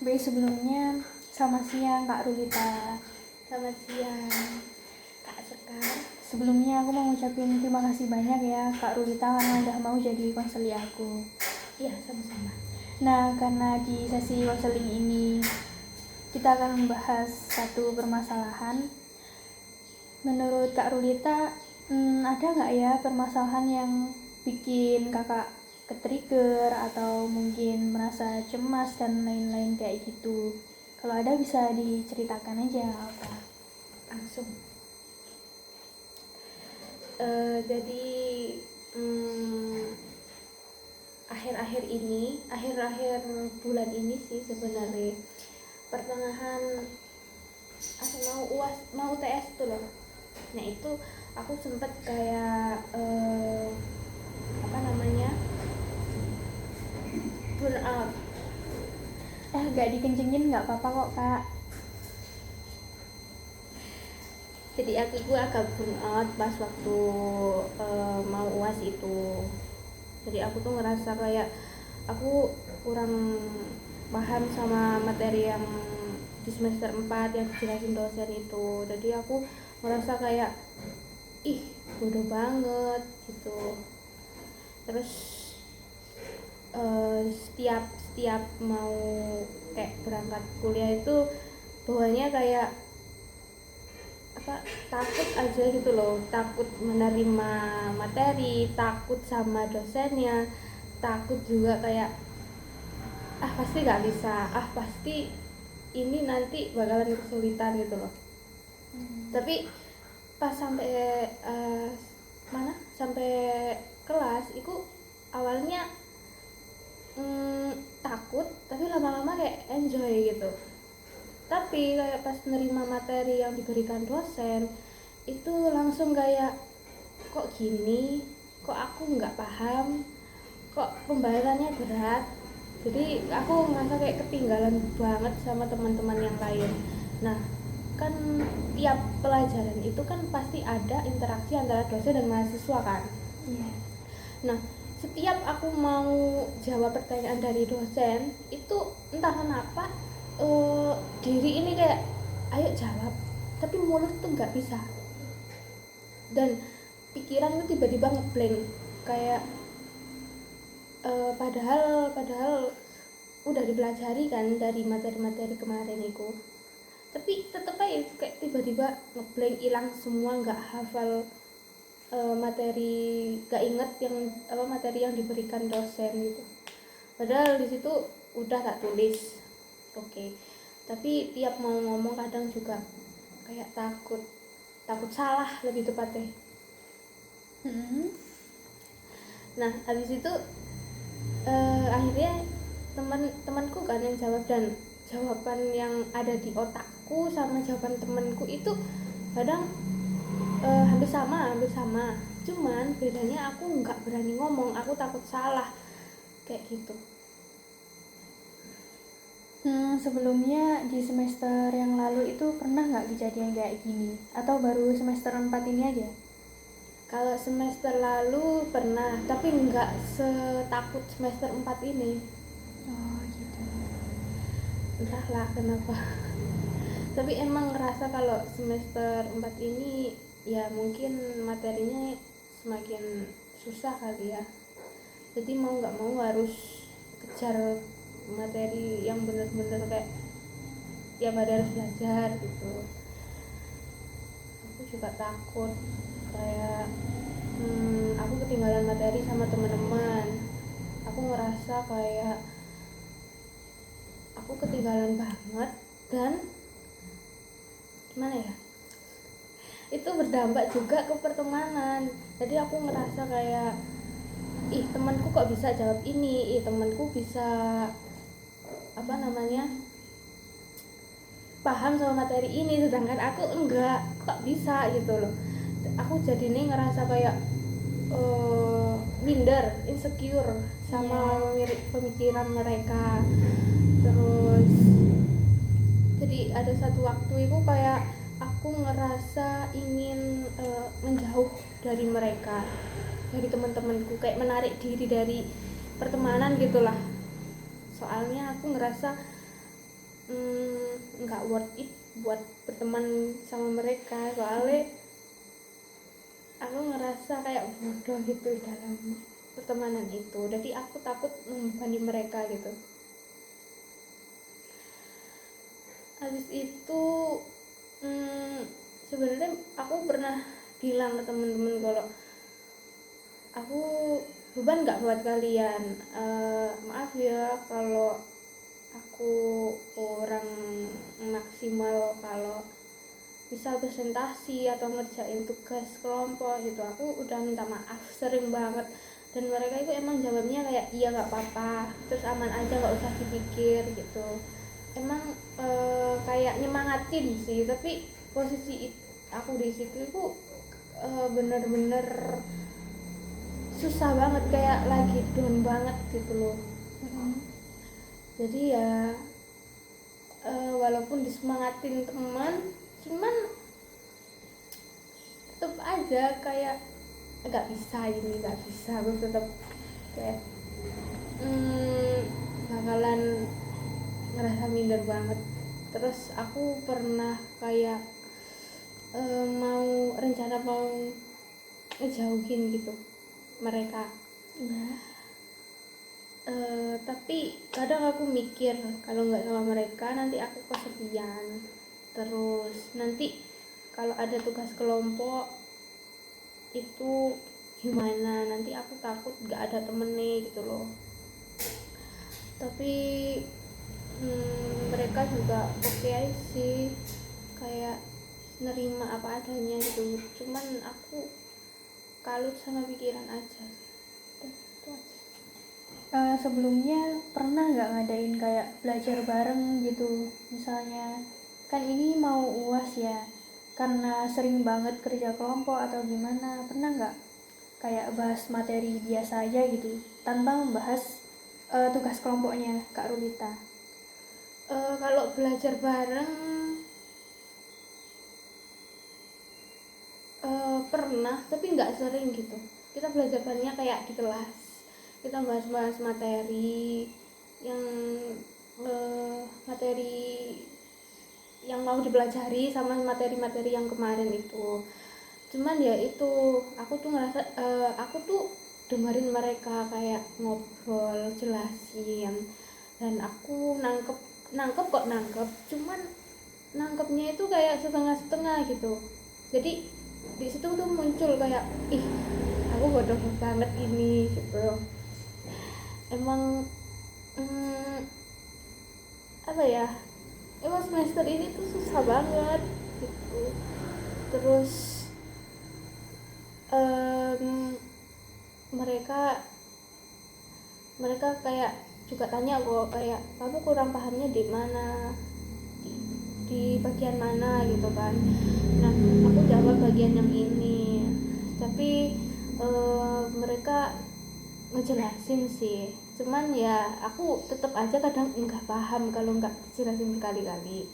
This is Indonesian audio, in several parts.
Baik, sebelumnya selamat siang Kak Rulita. Selamat siang, Kak Sekar. Sebelumnya aku mau ngucapin terima kasih banyak ya Kak Rulita karena udah mau jadi konseli aku. Iya, sama-sama. Nah, karena di sesi konseling ini kita akan membahas satu permasalahan. Menurut Kak Rulita, ada nggak ya permasalahan yang bikin kakak ke-trigger atau mungkin merasa cemas dan lain-lain kayak gitu? Kalau ada bisa diceritakan aja apa? Langsung. Jadi akhir-akhir bulan ini sih sebenarnya pertengahan mau UTS tuh loh. Nah itu aku sempet kayak burn out. Gak dikencengin nggak apa-apa kok Kak. Jadi aku agak burn out pas waktu mau UAS itu. Jadi aku tuh ngerasa kayak aku kurang paham sama materi yang di semester 4 yang dijelasin dosen itu. Jadi aku ngerasa kayak bodoh banget gitu. Terus setiap mau kayak berangkat kuliah itu bawahnya kayak takut aja gitu loh, takut menerima materi, takut sama dosennya, takut juga kayak pasti gak bisa, pasti ini nanti bakalan kesulitan gitu loh. Tapi pas sampai sampai kelas itu awalnya takut, tapi lama-lama kayak enjoy gitu. Tapi kayak pas nerima materi yang diberikan dosen itu langsung kayak kok gini, kok aku nggak paham, kok pembahasannya berat. Jadi aku ngerasa kayak ketinggalan banget sama teman-teman yang lain. Nah kan tiap pelajaran itu kan pasti ada interaksi antara dosen dan mahasiswa kan. Nah setiap aku mau jawab pertanyaan dari dosen itu entah kenapa diri ini kayak ayo jawab, tapi mulut tuh nggak bisa, dan pikiran tuh tiba-tiba ngeblank kayak padahal udah dipelajari kan dari materi-materi kemarin itu, tapi tetep aja kayak tiba-tiba ngeblank, hilang semua, nggak hafal materi, nggak inget yang materi yang diberikan dosen gitu. Padahal di situ udah tak tulis. Oke. Tapi tiap mau ngomong kadang juga kayak takut salah lebih tepatnya. Nah habis itu akhirnya temanku kan yang jawab, dan jawaban yang ada di otakku sama jawaban temanku itu kadang hampir sama, cuman bedanya aku nggak berani ngomong, aku takut salah kayak gitu. Sebelumnya di semester yang lalu itu pernah nggak kejadian kayak gini? Atau baru semester 4 ini aja? Kalau semester lalu pernah, tapi nggak setakut semester 4 ini. Oh gitu. Entahlah kenapa. Tapi emang ngerasa kalau semester 4 ini ya mungkin materinya semakin susah kali ya. Jadi mau nggak mau harus kejar materi yang bener-bener kayak tiap hari harus belajar gitu. Aku juga takut kayak aku ketinggalan materi sama teman-teman. Aku ngerasa kayak aku ketinggalan banget, dan gimana ya, itu berdampak juga ke pertemanan. Jadi aku ngerasa kayak temanku kok bisa jawab ini, temanku bisa paham sama materi ini, sedangkan aku enggak, kok bisa gitu loh. Aku jadi nih ngerasa kayak minder, insecure sama pemikiran mereka. Terus jadi ada satu waktu itu kayak aku ngerasa ingin menjauh dari mereka, dari teman-temanku, kayak menarik diri dari pertemanan gitulah. Soalnya aku ngerasa nggak worth it buat berteman sama mereka, soalnya aku ngerasa kayak bodoh gitu dalam pertemanan itu, jadi aku takut membebani mereka gitu. Habis itu sebenarnya aku pernah bilang ke temen-temen kalau aku beban nggak buat kalian, maaf ya kalau aku kurang maksimal kalau misal presentasi atau ngerjain tugas kelompok gitu, aku udah minta maaf sering banget, dan mereka itu emang jawabnya kayak iya nggak apa-apa, terus aman aja nggak usah dipikir gitu. Emang kayak nyemangatin sih, tapi posisi aku di situ itu bener-bener susah banget, kayak lagi down banget gitu loh. Jadi ya walaupun disemangatin teman, cuman tetap aja kayak nggak bisa, aku tetap kayak bakalan ngerasa minder banget. Terus aku pernah kayak rencana mau ngejauhin gitu mereka. Tapi kadang aku mikir kalau nggak sama mereka nanti aku kesepian, terus nanti kalau ada tugas kelompok itu gimana, nanti aku takut nggak ada temennya gitu loh. Tapi mereka juga oke sih, kayak nerima apa adanya gitu, cuman aku kalut sama pikiran aja. Itu aja. Sebelumnya pernah nggak ngadain kayak belajar bareng gitu, misalnya kan ini mau UAS ya, karena sering banget kerja kelompok atau gimana, pernah nggak kayak bahas materi biasa aja gitu tanpa membahas tugas kelompoknya Kak Rulita? Kalau belajar bareng pernah, tapi nggak sering gitu. Kita belajar barengnya kayak di kelas, kita bahas-bahas materi yang materi yang mau dipelajari sama materi-materi yang kemarin itu. Cuman ya itu, aku tuh ngerasa aku tuh dengerin mereka kayak ngobrol, jelasin, dan aku nangkep, cuman nangkepnya itu kayak setengah-setengah gitu. Jadi di situ tuh muncul kayak ih, aku bodoh banget ini gitu. Emang apa ya, emang semester ini tuh susah banget gitu. Terus mereka kayak juga tanya kok, kayak kamu kurang pahamnya di mana, di bagian mana gitu kan. Nah aku jawab bagian yang ini, tapi mereka ngejelasin sih, cuman ya aku tetap aja kadang nggak paham kalau nggak dijelasin berkali-kali.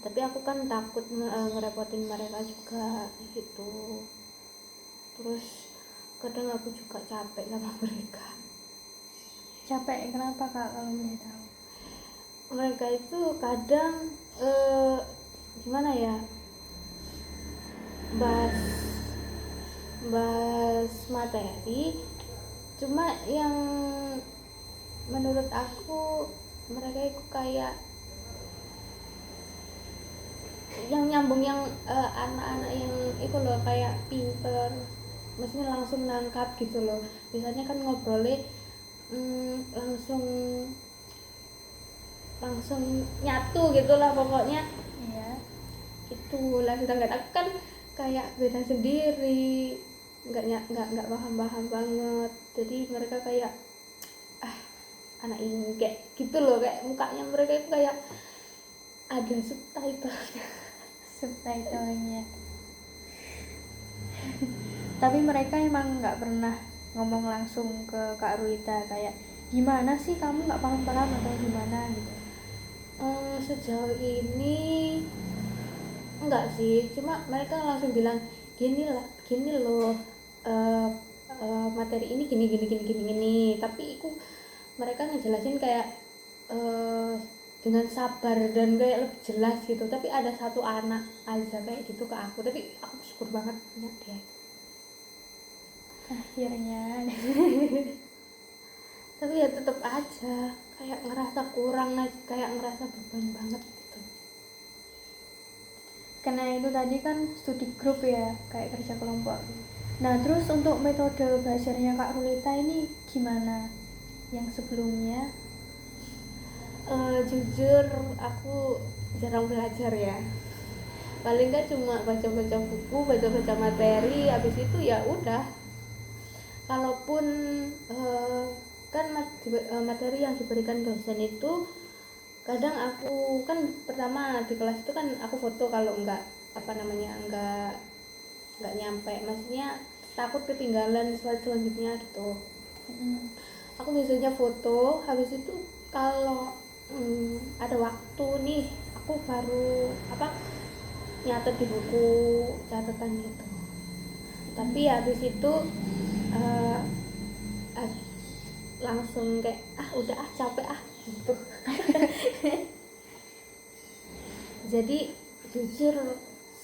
Tapi aku kan takut ngerepotin mereka juga gitu. Terus kadang aku juga capek sama mereka. Capek kenapa Kak kalau boleh tahu? Mereka itu kadang gimana ya, bahas materi, cuma yang menurut aku mereka itu kayak yang nyambung, yang anak-anak yang itu loh, kayak pinter, maksudnya langsung nangkap gitu loh. Biasanya kan ngobrolnya langsung nyatu gitulah pokoknya. Iya. Itulah, sedangkan aku kan kayak beda sendiri, nggak paham banget. Jadi mereka kayak anak ini kayak gitu loh, kayak mukanya mereka itu kayak ada Subtitlenya. Tapi mereka emang nggak pernah ngomong langsung ke Kak Ruita kayak gimana sih kamu nggak paham atau gimana gitu? Sejauh ini enggak sih, cuma mereka langsung bilang gini loh, materi ini gini. Tapi mereka ngejelasin kayak dengan sabar dan kayak lebih jelas gitu. Tapi ada satu anak aja kayak gitu ke aku, tapi aku syukur banget punya dia. Akhirnya Tapi ya tetap aja kayak ngerasa kurang, kayak ngerasa beban banget gitu. karena itu tadi kan studi grup ya, kayak kerja kelompok. Nah terus untuk metode belajarnya Kak Rulita ini gimana yang sebelumnya? Jujur aku jarang belajar ya, paling nggak cuma baca-baca buku, baca-baca materi, habis itu ya udah. Kalaupun kan materi yang diberikan dosen itu kadang aku kan pertama di kelas itu kan aku foto, kalau enggak enggak nyampe, maksudnya takut ketinggalan slide selanjutnya gitu. Aku biasanya foto, habis itu kalau ada waktu nih aku baru nyatet di buku catatan gitu. Tapi habis itu uh, langsung kayak udah capek gitu. Jadi jujur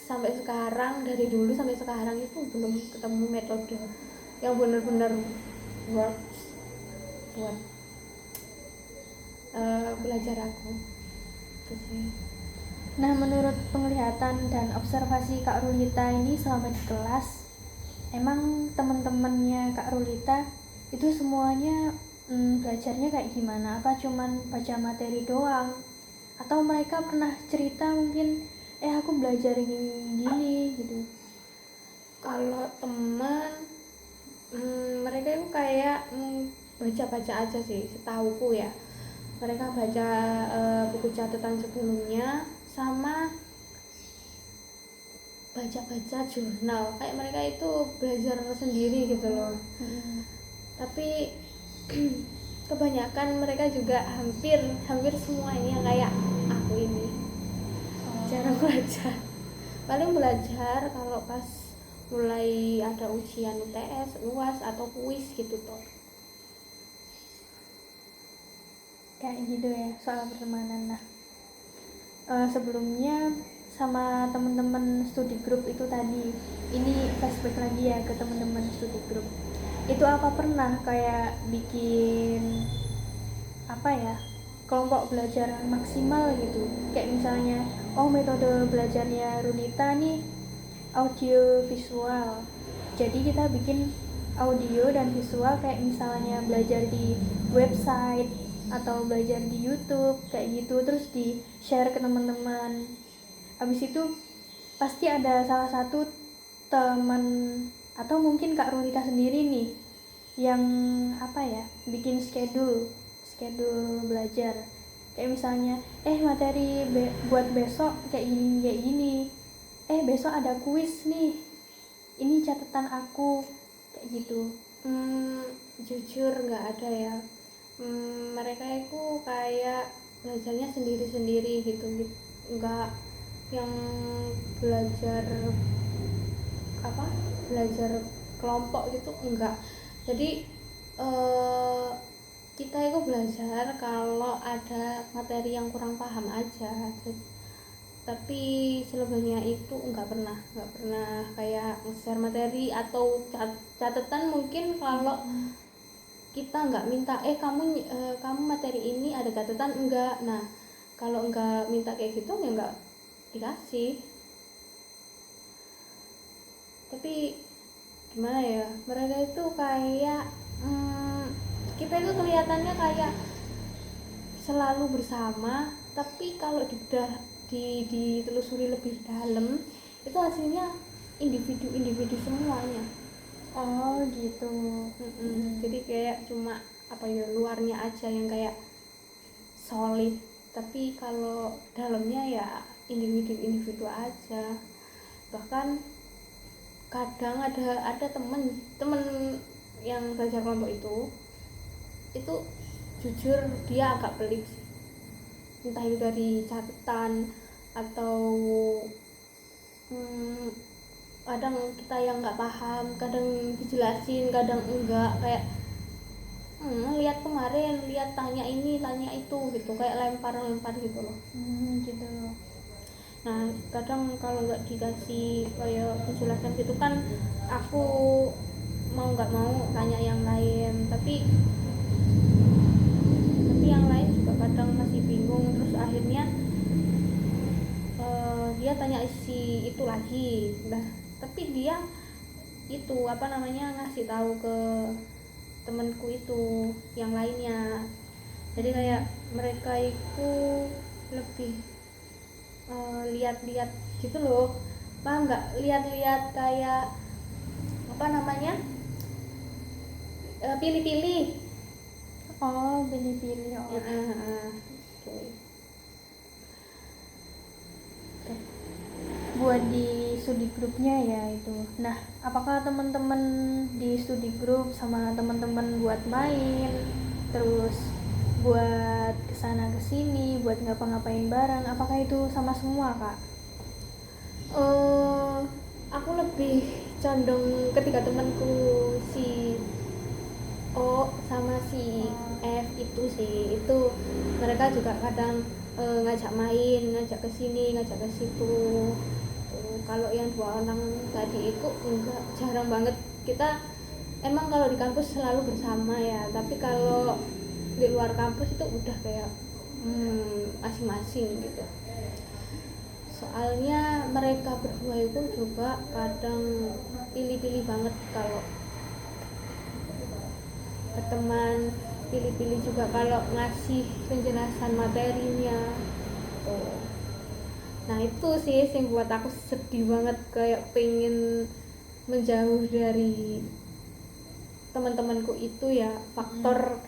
sampai sekarang, dari dulu sampai sekarang itu belum ketemu metode yang benar-benar works buat belajar aku gitu sih. Nah menurut penglihatan dan observasi Kak Rulita ini selama di kelas, emang teman-temannya Kak Rulita itu semuanya belajarnya kayak gimana? Apa cuman baca materi doang? Atau mereka pernah cerita mungkin aku belajar gini gitu? Kalau teman mereka itu kayak baca-baca aja sih, setauku ya. Mereka baca buku catatan sebelumnya sama baca-baca jurnal, kayak mereka itu belajar sendiri gitu loh. Tapi kebanyakan mereka juga hampir semuanya kayak aku ini jarang belajar. Paling belajar kalau pas mulai ada ujian UTS, UAS atau kuis gitu toh. Kayak gitu ya soal pertemanan. Nah sebelumnya sama teman-teman studi grup itu tadi, ini flashback lagi ya ke teman-teman studi grup. Itu apa pernah kayak bikin kelompok belajar maksimal gitu, kayak misalnya metode belajarnya Runita nih audio visual, jadi kita bikin audio dan visual kayak misalnya belajar di website atau belajar di YouTube kayak gitu, terus di share ke teman-teman. Habis itu pasti ada salah satu teman atau mungkin Kak Rulita sendiri nih yang bikin schedule belajar, kayak misalnya materi buat besok kayak gini, besok ada kuis nih, ini catatan aku kayak gitu. Jujur nggak ada ya. Mereka itu kayak belajarnya sendiri-sendiri gitu, nggak yang belajar kelompok gitu, enggak. Jadi kita itu belajar kalau ada materi yang kurang paham aja, tapi selebihnya itu nggak pernah kayak share materi atau catatan. Mungkin kalau kita nggak minta kamu materi ini ada catatan, enggak. Nah kalau nggak minta kayak gitu ya nggak dikasih. Tapi gimana ya, mereka itu kayak kita itu kelihatannya kayak selalu bersama, tapi kalau ditelusuri lebih dalam itu hasilnya individu semuanya. Oh gitu. Jadi kayak cuma luarnya aja yang kayak solid, tapi kalau dalamnya ya individu aja. Bahkan kadang ada temen yang belajar kelompok itu jujur dia agak pelik, entah itu dari catatan atau kadang kita yang nggak paham, kadang dijelasin, kadang enggak, kayak lihat kemarin, lihat tanya ini tanya itu gitu, kayak lempar gitu loh. Gitu. Nah kadang kalau nggak dikasih kayak penjelasan gitu kan, aku mau nggak mau tanya yang lain, tapi yang lain juga kadang masih bingung, terus akhirnya dia tanya si itu lagi. Nah tapi dia itu apa namanya ngasih tahu ke temanku itu yang lainnya, jadi kayak mereka itu lebih lihat-lihat gitu loh, paham nggak, lihat-lihat kayak apa namanya, pilih-pilih. Oh, pilih-pilih orang. Okay. Buat di studi grupnya ya itu. Nah, apakah teman-teman di studi grup sama teman-teman buat main, terus buat kesana kesini, buat ngapa-ngapain bareng, apakah itu sama semua, Kak? Aku lebih condong ketiga temanku, si O sama si F itu sih, itu mereka juga kadang ngajak main, ngajak ke sini, ngajak ke situ. Kalau yang dua orang tadi itu enggak, jarang banget. Kita emang kalau di kampus selalu bersama ya, tapi kalau di luar kampus itu udah kayak masing-masing gitu. Soalnya mereka berdua itu juga kadang pilih-pilih banget kalau berteman, pilih-pilih juga kalau ngasih penjelasan materinya tuh. Nah itu sih yang buat aku sedih banget, kayak pengen menjauh dari teman-temanku itu ya, faktor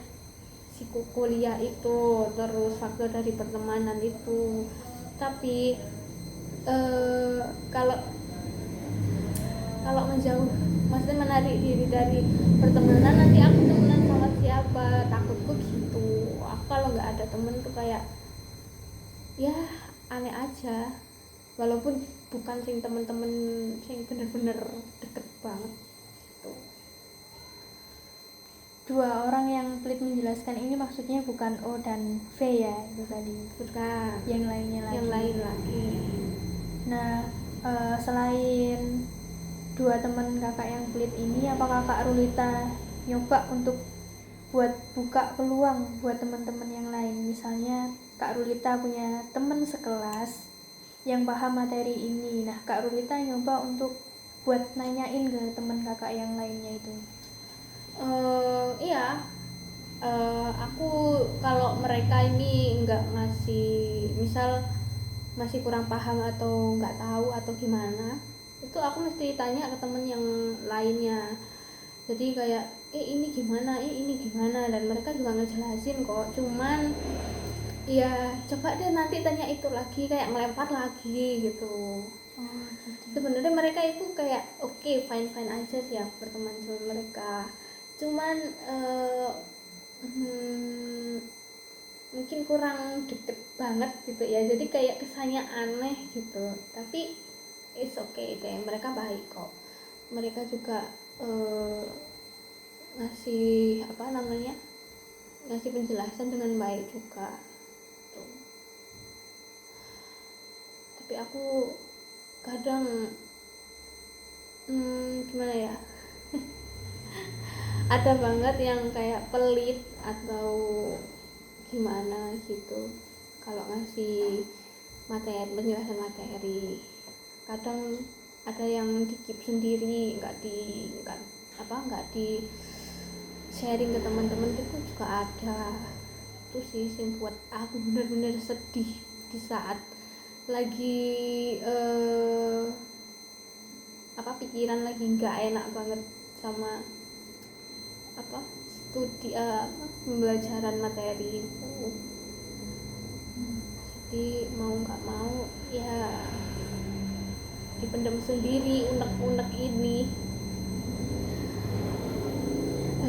si kuliah itu, terus faktor dari pertemanan itu. Tapi kalau menjauh, maksudnya menarik diri dari pertemanan, nanti aku temenan sama siapa, takutku gitu. Aku kalau nggak ada temen tuh kayak ya aneh aja, walaupun bukan sing temen-temen sing bener-bener deket banget gitu. Dua orang yang pelit menjelaskan ini maksudnya bukan O dan V ya, itu tadi. Bukan, Yang lainnya lagi. yang lain lagi. Nah, selain dua teman kakak yang pelit ini, apakah Kak Rulita nyoba untuk buat buka peluang buat teman-teman yang lain? Misalnya Kak Rulita punya teman sekelas yang paham materi ini, nah Kak Rulita nyoba untuk buat nanyain ke teman kakak yang lainnya itu. Iya, aku kalau mereka ini nggak ngasih, misal masih kurang paham atau nggak tahu atau gimana, itu aku mesti tanya ke temen yang lainnya. Jadi kayak ini gimana, ini gimana, dan mereka juga ngejelasin kok. Cuman ya coba deh nanti tanya itu lagi, kayak ngelempar lagi gitu. Gitu. Sebenarnya mereka itu kayak oke, fine aja sih aku berteman sama mereka. Cuman mungkin kurang deket banget gitu ya, jadi kayak kesannya aneh gitu. Tapi it's okay deh, mereka baik kok. Mereka juga ngasih apa namanya, ngasih penjelasan dengan baik juga tuh. Tapi aku kadang gimana ya, ada banget yang kayak pelit atau gimana gitu kalau ngasih materi, penjelasan materi. Kadang ada yang dikip sendiri, nggak di sharing ke teman-teman, itu juga ada. Itu sih yang buat aku bener-bener sedih di saat lagi pikiran lagi nggak enak banget sama studi pembelajaran materi itu. Jadi mau nggak mau ya dipendam sendiri unek-unek ini.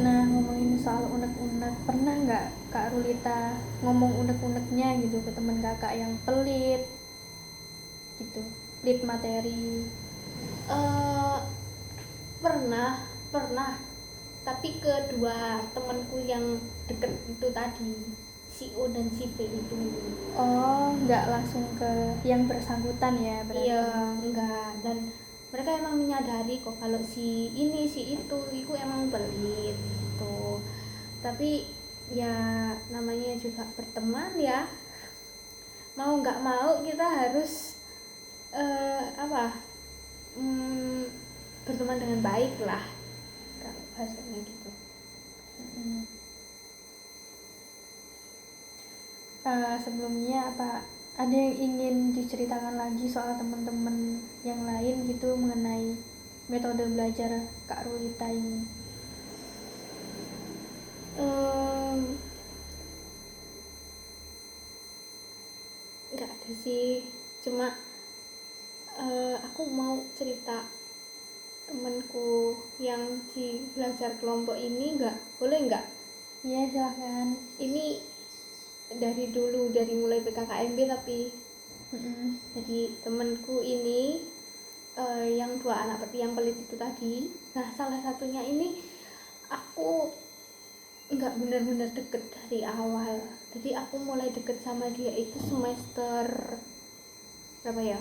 Nah, ngomongin soal unek-unek, pernah nggak Kak Rulita ngomong unek-uneknya gitu ke teman kakak yang pelit gitu, pelit materi? Pernah, tapi kedua temanku yang deket itu tadi, si O dan si B itu. Oh, nggak langsung ke yang bersangkutan ya berarti? Iya, enggak. Dan mereka emang menyadari kok kalau si ini si itu emang pelit gitu. Tapi ya namanya juga berteman ya, mau nggak mau kita harus apa berteman dengan baik lah kalau bahasanya gitu. Sebelumnya apa ada yang ingin diceritakan lagi soal teman-teman yang lain gitu mengenai metode belajar Kak Rulita ini? Nggak ada sih, cuma aku mau cerita temanku yang di belajar kelompok ini, boleh nggak? Iya, silahkan. Ini dari dulu, dari mulai PKKMB tapi jadi temanku ini yang dua anak yang pelit itu tadi. Nah, salah satunya ini aku nggak benar-benar deket dari awal. Jadi aku mulai deket sama dia itu semester berapa ya?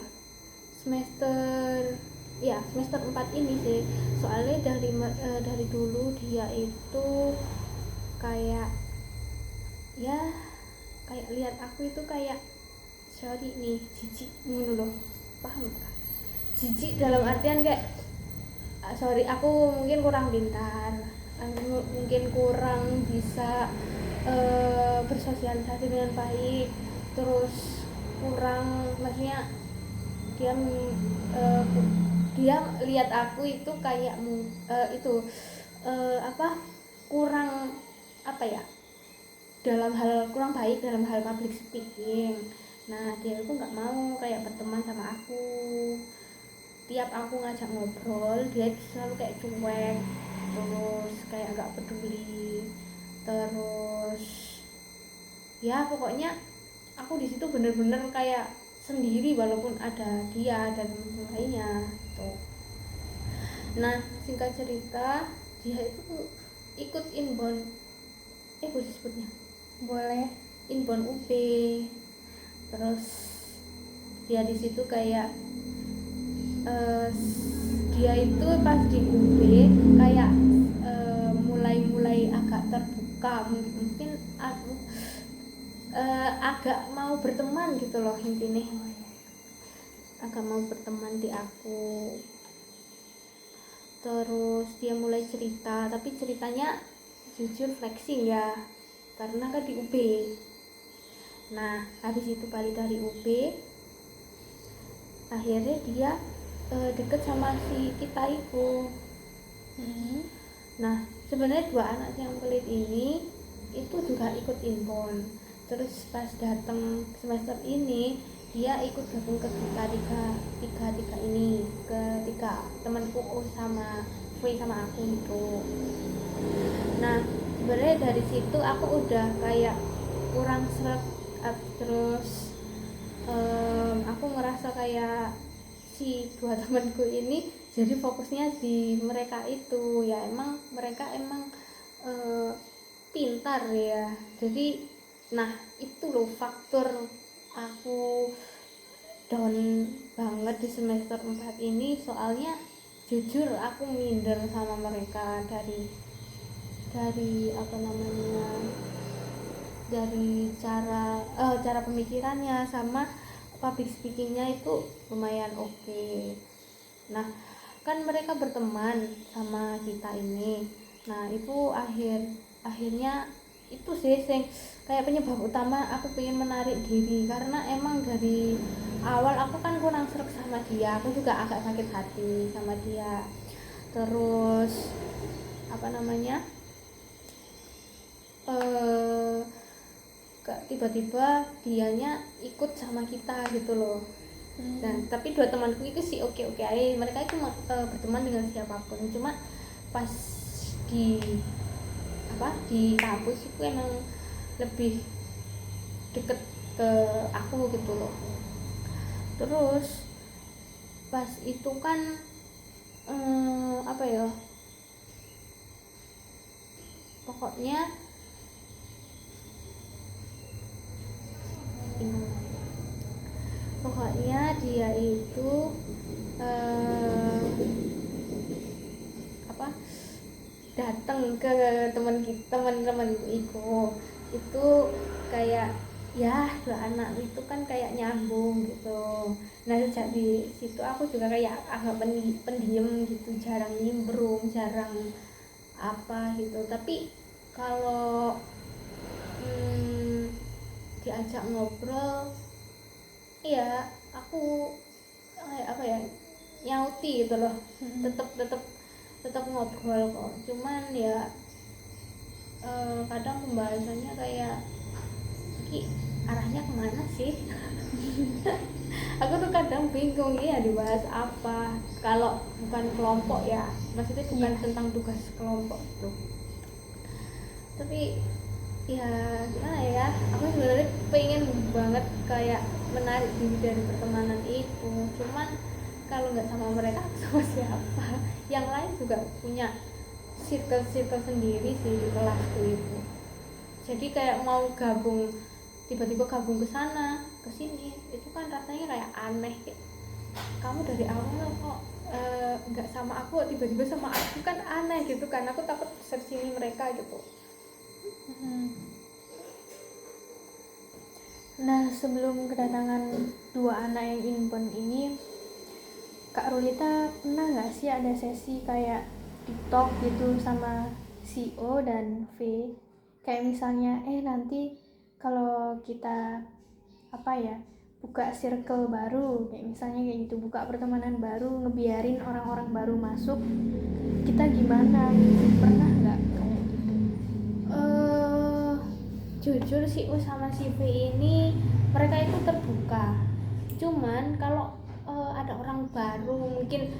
Semester 4 ini sih. Soalnya dari dulu dia itu kayak ya kayak lihat aku itu kayak sorry nih jijik ngono loh, paham kan? Jijik dalam artian kayak sorry aku mungkin kurang pintar, mungkin kurang bisa bersosialisasi dengan baik, terus kurang maksudnya dia lihat aku itu kayak kurang apa ya, kurang baik dalam hal public speaking. Nah, dia itu nggak mau kayak berteman sama aku. Tiap aku ngajak ngobrol, dia selalu kayak cuek, terus kayak nggak peduli, terus ya pokoknya aku di situ bener-bener kayak sendiri walaupun ada dia dan teman lainnya tuh. Nah, singkat cerita, dia itu ikut inbound boleh disebutnya? Boleh. Inbound UB. Terus dia di situ kayak dia itu pas di UB kayak mulai agak terbuka, mungkin agak mau berteman gitu loh intinya, agak mau berteman di aku. Terus dia mulai cerita, tapi ceritanya jujur flexing ya, karena kan di UB. Nah, habis itu balik dari UB, akhirnya dia deket sama si kita itu. Nah, sebenarnya dua anak yang pelit ini itu juga ikut inbound. Terus pas datang semester ini, dia ikut gabung ke tiga ini, ke tiga temanku sama Free sama aku gitu. Nah, sebenarnya dari situ aku udah kayak kurang seret, terus aku ngerasa kayak si dua temanku ini jadi fokusnya di mereka itu ya, emang mereka emang pintar ya. Jadi nah itu loh faktor aku down banget di semester 4 ini, soalnya jujur aku minder sama mereka dari apa namanya, dari cara pemikirannya sama public speakingnya itu lumayan oke. Nah, kan mereka berteman sama kita ini. Nah, itu akhirnya itu sih kayak penyebab utama aku pengen menarik diri, karena emang dari awal aku kan kurang sreg sama dia, aku juga agak sakit hati sama dia. Terus apa namanya, tiba-tiba dianya ikut sama kita gitu loh. Dan tapi dua temanku itu sih oke-oke aja, mereka itu berteman dengan siapapun, cuma pas di kampus itu emang lebih deket ke aku gitu loh. Terus pas itu kan pokoknya dia itu datang ke teman-temanku itu kayak ya dua anak itu kan kayak nyambung gitu. Nah sejak di situ aku juga kayak agak pendiam gitu, jarang nimbrung, jarang apa gitu. Tapi kalau diajak ngobrol, iya aku kayak apa ya, nyauti gitu loh. tetap ngobrol kok, cuman ya kadang pembahasannya kayak arahnya kemana sih. Aku tuh kadang bingung ya dibahas apa kalau bukan kelompok ya, maksudnya bukan tentang tugas kelompok itu. Tapi ya gimana ya, aku sebenarnya pengen banget kayak menarik diri dari pertemanan itu, cuman kalau nggak sama mereka sama siapa. Yang lain juga punya circle sendiri sih di kelasku itu, jadi kayak mau gabung, tiba-tiba gabung ke sana ke sini itu kan rasanya kayak aneh. Kayak, kamu dari awal kok nggak sama aku, tiba-tiba sama aku, kan aneh gitu kan. Aku takut persepsi mereka gitu. Nah, sebelum kedatangan dua anak yang inbound ini, Kak Rulita pernah nggak sih ada sesi kayak TikTok gitu sama CO dan V? Kayak misalnya, nanti kalau kita buka circle baru, kayak misalnya kayak gitu, buka pertemanan baru, ngebiarin orang-orang baru masuk, kita gimana gitu? Pernah nggak kayak gitu? Jujur si U sama si V ini mereka itu terbuka, cuman kalau ada orang baru mungkin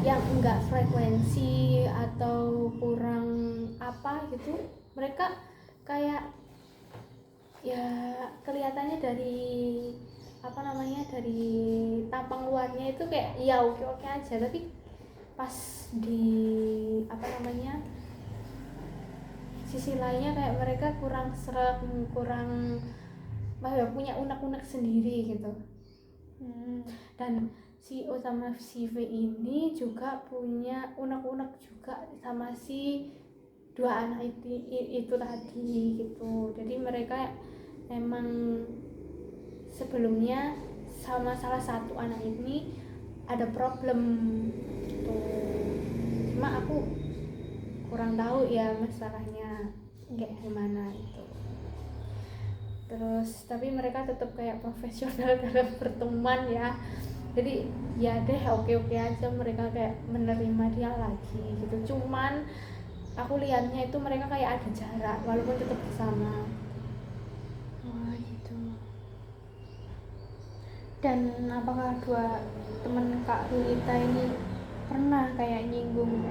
yang enggak frekuensi atau kurang apa gitu, mereka kayak ya kelihatannya dari dari tampang luarnya itu kayak ya oke aja, tapi pas di sisi lainnya kayak mereka kurang seret, kurang punya unek-unek sendiri gitu. Dan si O sama si V ini juga punya unek-unek juga sama si dua anak itu tadi gitu. Jadi mereka emang sebelumnya sama salah satu anak ini ada problem gitu. Cuma aku kurang tahu ya masalahnya kayak gimana itu. Terus tapi mereka tetap kayak profesional dalam berteman ya. Jadi ya deh oke aja, mereka kayak menerima dia lagi gitu. Cuman aku lihatnya itu mereka kayak ada jarak walaupun tetap bersama. Wah gitu. Dan apakah dua teman Kak Rulita ini pernah kayak nyinggung,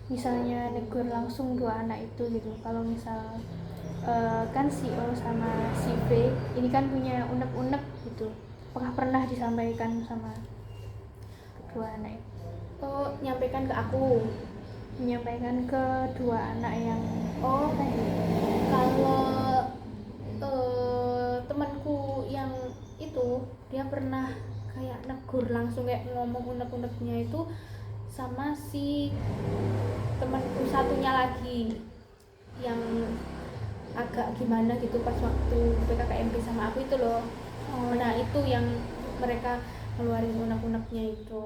misalnya negur langsung dua anak itu gitu? Kalau misal kan si O sama si V ini kan punya unek-unek gitu, apakah pernah disampaikan sama kedua anak itu? Nyampaikan ke aku, Menyampaikan ke dua anak yang tadi. kalau temanku yang itu dia pernah kayak negur langsung, kayak ngomong unek-uneknya itu sama si temanku satunya lagi yang agak gimana gitu pas waktu PKKMP sama aku itu loh. Nah itu yang mereka ngeluarin unek-uneknya itu.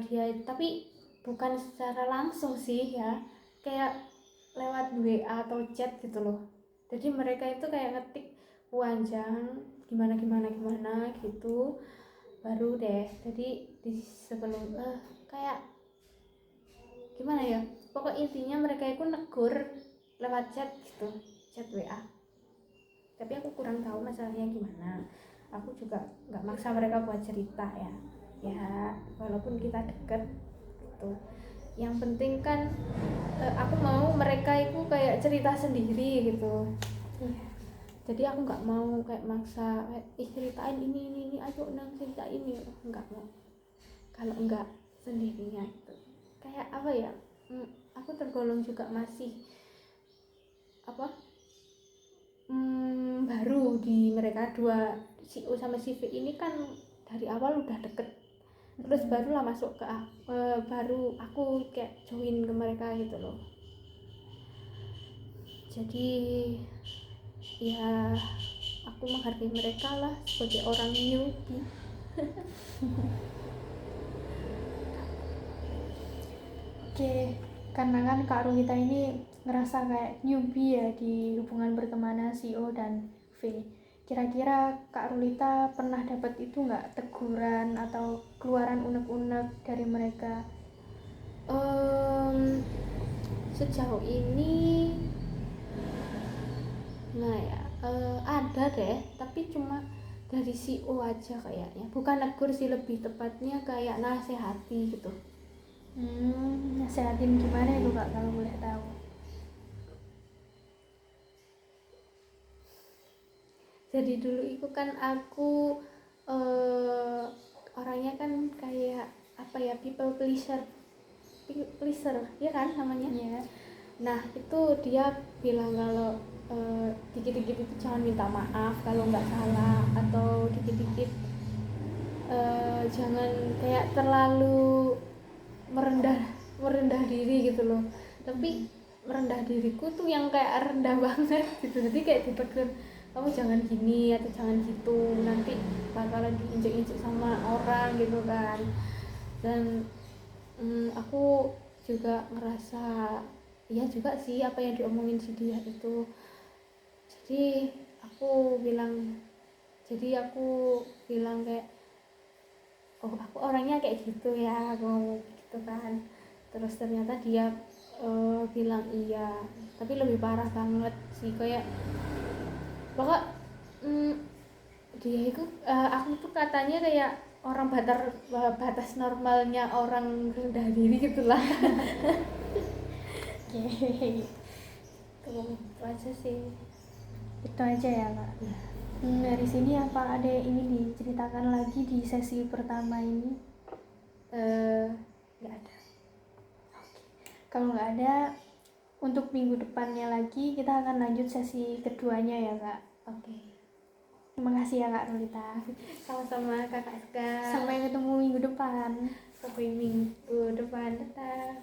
Dia tapi bukan secara langsung sih ya, kayak lewat WA atau chat gitu loh. Jadi mereka itu kayak ngetik panjang gimana gitu, baru deh. Jadi di sebelum kayak gimana ya, pokok intinya mereka itu negur lewat chat gitu, chat WA. Tapi aku kurang tahu masalahnya gimana. Aku juga nggak maksa mereka buat cerita ya walaupun kita deket gitu. Yang penting kan aku mau mereka itu kayak cerita sendiri gitu. Jadi aku nggak mau kayak maksa ceritain ini ayo nang cerita ini, nggak mau. Kalau nggak sendirinya itu kayak apa ya, aku tergolong juga masih apa baru di mereka dua, si U sama si V ini kan dari awal udah deket, terus barulah masuk ke baru aku kayak join ke mereka gitu loh. Jadi ya aku menghargai mereka lah sebagai orang newbie. Oke, karena kan Kak Rulita ini ngerasa kayak newbie ya di hubungan pertemanan si O dan V. Kira-kira Kak Rulita pernah dapat itu nggak, teguran atau keluaran unek-unek dari mereka? Sejauh ini nah ya ada deh, tapi cuma dari si O aja kayaknya, bukan negur sih, lebih tepatnya kayak nasihati gitu. Nasehatin gimana itu Kak kalau boleh tahu? Jadi dulu itu kan aku orangnya kan kayak apa ya, people pleaser ya kan namanya. Iya. Nah itu dia bilang kalau dikit-dikit itu jangan minta maaf kalau nggak salah, atau dikit-dikit jangan kayak terlalu merendah diri gitu loh. Tapi merendah diriku tuh yang kayak rendah banget gitu, jadi kayak ditegur, kamu jangan gini atau jangan gitu, nanti bakalan diinjek-injek sama orang gitu kan. Dan aku juga ngerasa iya juga sih apa yang diomongin si dia itu. Jadi aku bilang kayak, oh aku orangnya kayak gitu ya, aku ngomong gitu kan. Terus ternyata dia bilang iya, tapi lebih parah banget sih, kayak pokok dia itu aku tuh katanya kayak orang batas normalnya orang rendah diri gitulah. Oke. Tuh itu aja sih. Itu aja ya Kak. Dari sini apa ada ini diceritakan lagi di sesi pertama ini? Nggak ada. Kalau nggak ada, untuk minggu depannya lagi kita akan lanjut sesi keduanya ya Kak. Oke. Terima kasih ya Kak Rulita. Sama-sama Kakak Ska. Sampai ketemu minggu depan. Sampai minggu depan, dadah.